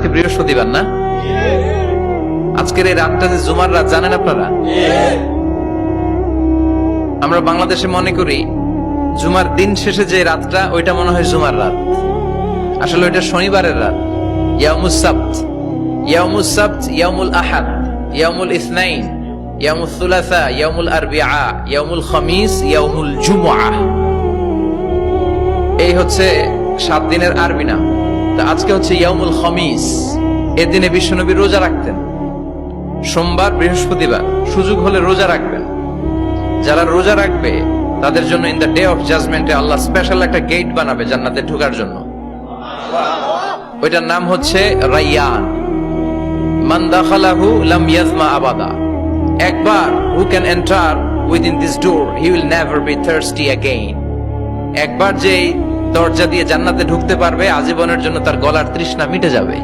আজকে বৃহস্পতিবার না? আজকের এই রাতটা যে জুমার রাত জানেন আপনারা? আমরা বাংলাদেশে মনে করি জুমার দিন শেষে যে রাতটা ওইটা মনে হয় জুমার রাত, আসলে ওইটা শনিবারের রাত। ইয়াউমুস সাবত, ইয়াউমুস সাবত, ইয়াউমুল আহাদ, ইয়াউমুল ইসনাইন, ইয়াউমুল সুলাসা, ইয়াউমুল আরবিআ, ইয়াউমুল খামিস, ইয়াউমুল জুমআহ। এই হচ্ছে 7 দিনের আরবি নাম। তা আজকে হচ্ছে ইয়াউমুল খামিস। এই দিনে বিশ্বনবী রোজা রাখতেন, সোমবার বৃহস্পতিবার সুযোগ হলে রোজা রাখবেন। যারা রোজা রাখবে তাদের জন্য ইন দ্য ডে অফ জাজমেন্টে আল্লাহ স্পেশাল একটা গেট বানাবে জান্নাতে ঢোকার জন্য। ওইটার নাম হচ্ছে রাইয়ান। মান দাখালাহু লাম ইয়াজমা আবাদা। একবার who can enter within this door he will never be thirsty again. একবার যে দরজা দিয়ে জান্নাতে ঢুকতে পারবে আজীবনের জন্য তার গলার তৃষ্ণা মিটে যাবে।